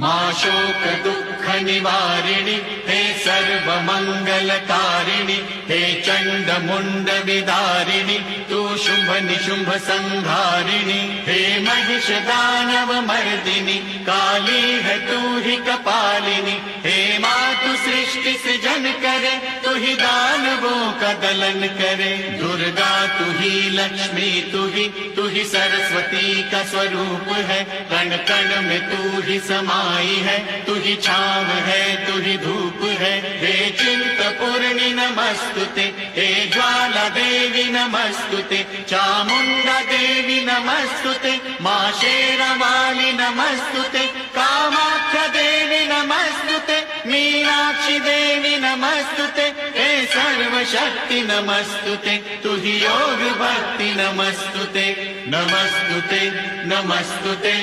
मा शोक दुःख निवारिणि हे सर्वमङ्गलकारिणि हे चण्ड मुण्ड विदारिणि तू शुंभ निशुंभ संहारिणि हे महिष दानव मर्दिनि काली है तू ही कपालिनी हे मातु सृष्टि सृजन करे तू ही दानवों का दलन करे दुर्गा तू ही लक्ष्मी तू ही सरस्वती का स्वरूप है कण कण में तू ही समाई है तू ही छाव है तू ही धूप है हे चिंतपूर्णि नमस्तुते हे ज्वाला देवी नमस्तुते चामुंडा देवी नमस्तुते मां शेरावाली नमस्तुते कामाख्या देवी नमस्तुते मीनाक्षी देवी नमस्तुते हे सर्वशक्ति नमस्तुते तू ही योग भक्ति नमस्तुते नमस्तुते नमस्तुते।